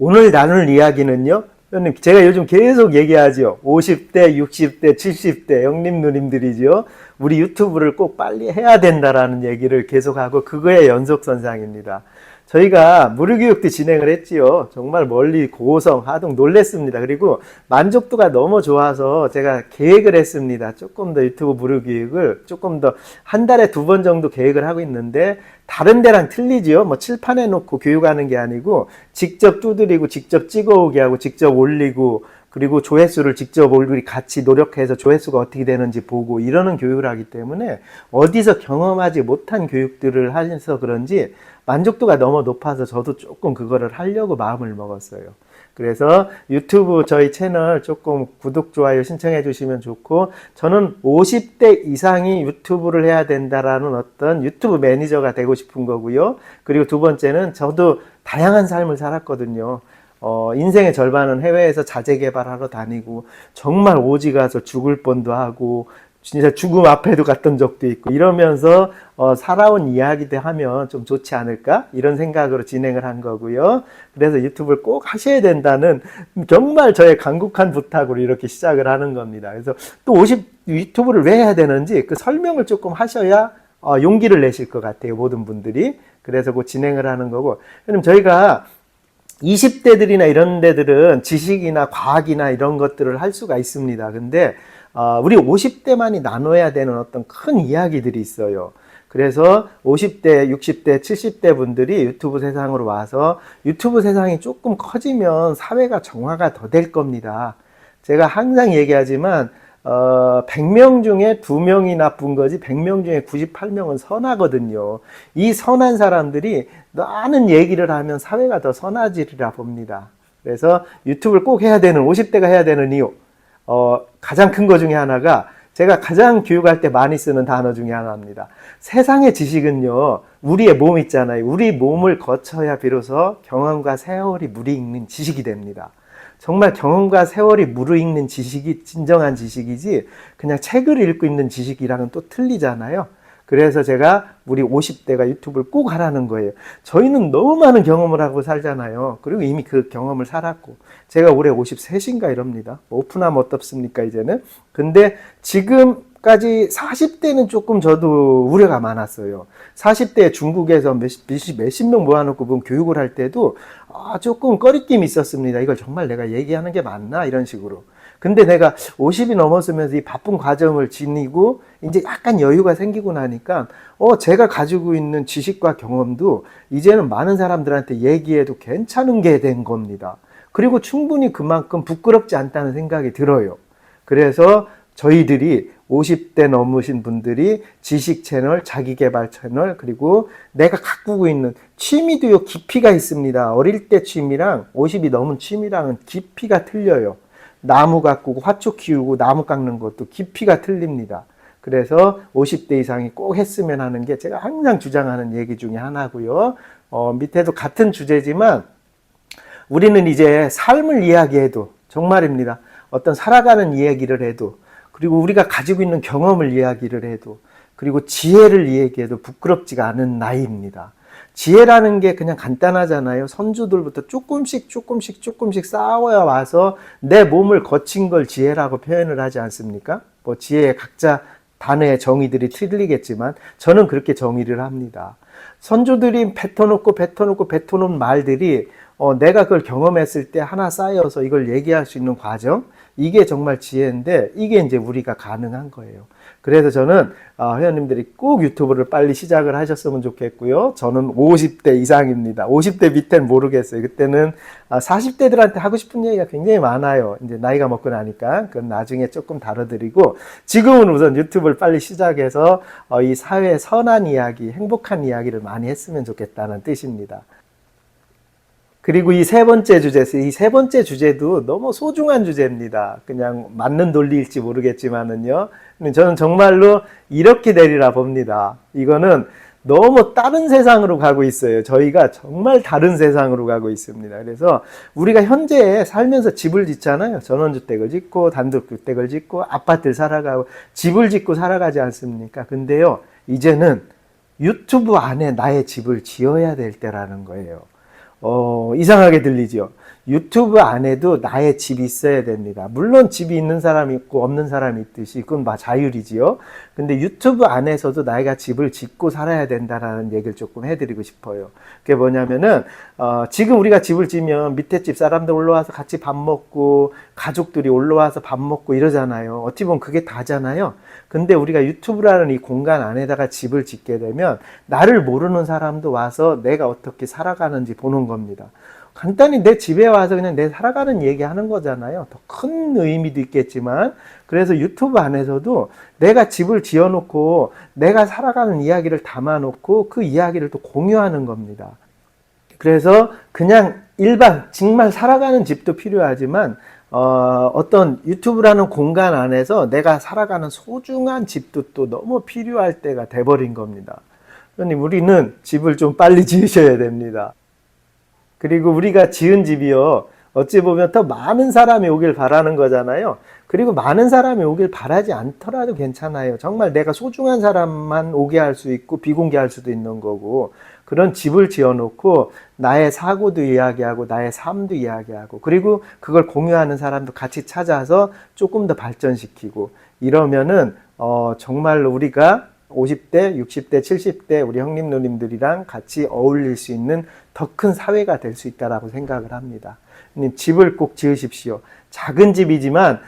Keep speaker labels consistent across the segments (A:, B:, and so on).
A: 오늘 나눌 이야기는요, 형님, 제가 요즘 계속 얘기하죠. 50대, 60대, 70대 형님, 누님들이죠. 우리 유튜브를 꼭 빨리 해야 된다라는 얘기를 계속하고 그거의 연속선상입니다. 저희가 무료교육도 진행을 했지요. 정말 멀리 고성, 하동 놀랬습니다. 그리고 만족도가 너무 좋아서 제가 계획을 했습니다. 조금 더 유튜브 무료교육을 조금 더 한 달에 2번 정도 계획을 하고 있는데 다른 데랑 틀리지요. 뭐 칠판에 놓고 교육하는 게 아니고 직접 두드리고 직접 찍어오게 하고 직접 올리고 그리고 조회수를 직접 우리 같이 노력해서 조회수가 어떻게 되는지 보고 이러는 교육을 하기 때문에 어디서 경험하지 못한 교육들을 하셔서 그런지 만족도가 너무 높아서 저도 조금 그거를 하려고 마음을 먹었어요. 그래서 유튜브 저희 채널 조금 구독, 좋아요 신청해 주시면 좋고, 저는 50대 이상이 유튜브를 해야 된다라는 어떤 유튜브 매니저가 되고 싶은 거고요. 그리고 두 번째는 저도 다양한 삶을 살았거든요. 인생의 절반은 해외에서 자재 개발하러 다니고 정말 오지 가서 죽을 뻔도 하고 진짜 죽음 앞에도 갔던 적도 있고 이러면서 살아온 이야기들 하면 좀 좋지 않을까 이런 생각으로 진행을 한 거고요. 그래서 유튜브를 꼭 하셔야 된다는 정말 저의 간곡한 부탁으로 이렇게 시작을 하는 겁니다. 그래서 또 유튜브를 왜 해야 되는지 그 설명을 조금 하셔야 용기를 내실 것 같아요, 모든 분들이. 그래서 그 진행을 하는 거고, 왜냐면 저희가 20대들이나 이런 데들은 지식이나 과학이나 이런 것들을 할 수가 있습니다. 근데 우리 50대만이 나눠야 되는 어떤 큰 이야기들이 있어요. 그래서 50대, 60대, 70대 분들이 유튜브 세상으로 와서 유튜브 세상이 조금 커지면 사회가 정화가 더 될 겁니다. 제가 항상 얘기하지만 100명 중에 2명이 나쁜 거지 100명 중에 98명은 선하거든요. 이 선한 사람들이 많은 얘기를 하면 사회가 더 선해지리라 봅니다. 그래서 유튜브를 꼭 해야 되는, 50대가 해야 되는 이유, 가장 큰 거 중에 하나가 제가 가장 교육할 때 많이 쓰는 단어 중에 하나입니다. 세상의 지식은요, 우리의 몸 있잖아요. 우리 몸을 거쳐야 비로소 경험과 세월이 무르익는 지식이 됩니다. 정말 경험과 세월이 무르익는 지식이 진정한 지식이지 그냥 책을 읽고 있는 지식이랑은 또 틀리잖아요. 그래서 제가 우리 50대가 유튜브를 꼭 하라는 거예요. 저희는 너무 많은 경험을 하고 살잖아요. 그리고 이미 그 경험을 살았고, 제가 올해 53인가 이럽니다. 오픈하면 어떻습니까 이제는. 근데 지금까지 40대는 조금 저도 우려가 많았어요. 40대 중국에서 몇십 명 모아놓고 보면 교육을 할 때도 조금 꺼리낌이 있었습니다. 이걸 정말 내가 얘기하는 게 맞나 이런 식으로. 근데 내가 50이 넘었으면서 이 바쁜 과정을 지니고 이제 약간 여유가 생기고 나니까 제가 가지고 있는 지식과 경험도 이제는 많은 사람들한테 얘기해도 괜찮은 게 된 겁니다. 그리고 충분히 그만큼 부끄럽지 않다는 생각이 들어요. 그래서 저희들이 50대 넘으신 분들이 지식 채널, 자기개발 채널, 그리고 내가 가꾸고 있는 취미도요, 깊이가 있습니다. 어릴 때 취미랑 50이 넘은 취미랑은 깊이가 틀려요. 나무 가꾸고 화초 키우고 나무 깎는 것도 깊이가 틀립니다. 그래서 50대 이상이 꼭 했으면 하는 게 제가 항상 주장하는 얘기 중에 하나고요. 밑에도 같은 주제지만 우리는 이제 삶을 이야기해도, 정말입니다, 어떤 살아가는 이야기를 해도, 그리고 우리가 가지고 있는 경험을 이야기를 해도, 그리고 지혜를 이야기해도 부끄럽지가 않은 나이입니다. 지혜라는 게 그냥 간단하잖아요. 선조들부터 조금씩 쌓아야 와서 내 몸을 거친 걸 지혜라고 표현을 하지 않습니까? 뭐 지혜의 각자 단어의 정의들이 틀리겠지만 저는 그렇게 정의를 합니다. 선조들이 뱉어놓은 말들이 내가 그걸 경험했을 때 하나 쌓여서 이걸 얘기할 수 있는 과정, 이게 정말 지혜인데 이게 이제 우리가 가능한 거예요. 그래서 저는 회원님들이 꼭 유튜브를 빨리 시작을 하셨으면 좋겠고요. 저는 50대 이상입니다. 50대 밑에는 모르겠어요. 그때는 40대들한테 하고 싶은 얘기가 굉장히 많아요. 이제 나이가 먹고 나니까 그건 나중에 조금 다뤄드리고, 지금은 우선 유튜브를 빨리 시작해서 이 사회의 선한 이야기, 행복한 이야기를 많이 했으면 좋겠다는 뜻입니다. 그리고 이 세 번째 주제도 너무 소중한 주제입니다. 그냥 맞는 논리일지 모르겠지만은요. 저는 정말로 이렇게 되리라 봅니다. 이거는 너무 다른 세상으로 가고 있어요. 저희가 정말 다른 세상으로 가고 있습니다. 그래서 우리가 현재 살면서 집을 짓잖아요. 전원주택을 짓고 단독주택을 짓고 아파트를 살아가고 집을 짓고 살아가지 않습니까? 근데요, 이제는 유튜브 안에 나의 집을 지어야 될 때라는 거예요. 이상하게 들리죠. 유튜브 안에도 나의 집이 있어야 됩니다. 물론 집이 있는 사람이 있고 없는 사람이 있듯이 그건 자율이지요. 근데 유튜브 안에서도 나이가 집을 짓고 살아야 된다라는 얘기를 조금 해드리고 싶어요. 그게 뭐냐면은 지금 우리가 집을 지면 밑에 집 사람들 올라와서 같이 밥 먹고 가족들이 올라와서 밥 먹고 이러잖아요. 어찌 보면 그게 다잖아요. 근데 우리가 유튜브라는 이 공간 안에다가 집을 짓게 되면 나를 모르는 사람도 와서 내가 어떻게 살아가는지 보는 겁니다. 간단히 내 집에 와서 그냥 내 살아가는 얘기 하는 거잖아요. 더 큰 의미도 있겠지만, 그래서 유튜브 안에서도 내가 집을 지어놓고 내가 살아가는 이야기를 담아놓고 그 이야기를 또 공유하는 겁니다. 그래서 그냥 일반 정말 살아가는 집도 필요하지만 어떤 유튜브라는 공간 안에서 내가 살아가는 소중한 집도 또 너무 필요할 때가 돼버린 겁니다. 그러니 우리는 집을 좀 빨리 지으셔야 됩니다. 그리고 우리가 지은 집이요, 어찌 보면 더 많은 사람이 오길 바라는 거잖아요. 그리고 많은 사람이 오길 바라지 않더라도 괜찮아요. 정말 내가 소중한 사람만 오게 할 수 있고 비공개할 수도 있는 거고, 그런 집을 지어놓고 나의 사고도 이야기하고 나의 삶도 이야기하고, 그리고 그걸 공유하는 사람도 같이 찾아서 조금 더 발전시키고 이러면은 정말로 우리가 50대, 60대, 70대 우리 형님 누님들이랑 같이 어울릴 수 있는 더 큰 사회가 될 수 있다라고 생각을 합니다. 집을 꼭 지으십시오. 작은 집이지만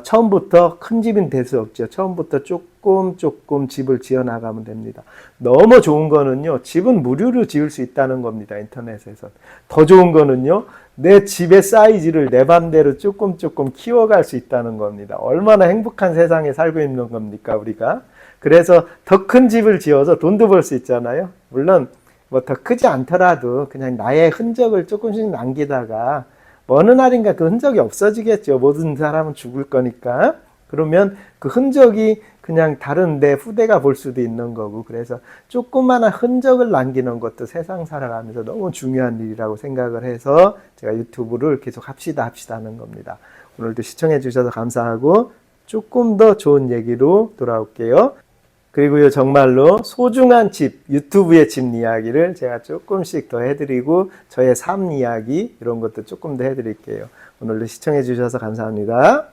A: 처음부터 큰 집은 될 수 없죠. 처음부터 조금 집을 지어 나가면 됩니다. 너무 좋은 거는요, 집은 무료로 지을 수 있다는 겁니다. 인터넷에서. 더 좋은 거는요, 내 집의 사이즈를 내 맘대로 조금 키워갈 수 있다는 겁니다. 얼마나 행복한 세상에 살고 있는 겁니까, 우리가? 그래서 더 큰 집을 지어서 돈도 벌 수 있잖아요. 물론 뭐 더 크지 않더라도 그냥 나의 흔적을 조금씩 남기다가 어느 날인가 그 흔적이 없어지겠죠. 모든 사람은 죽을 거니까. 그러면 그 흔적이 그냥 다른 내 후대가 볼 수도 있는 거고, 그래서 조그마한 흔적을 남기는 것도 세상 살아가면서 너무 중요한 일이라고 생각을 해서 제가 유튜브를 계속 합시다 하는 겁니다. 오늘도 시청해 주셔서 감사하고 조금 더 좋은 얘기로 돌아올게요. 그리고요, 정말로 소중한 집, 유튜브의 집 이야기를 제가 조금씩 더 해드리고 저의 삶 이야기 이런 것도 조금 더 해드릴게요. 오늘도 시청해 주셔서 감사합니다.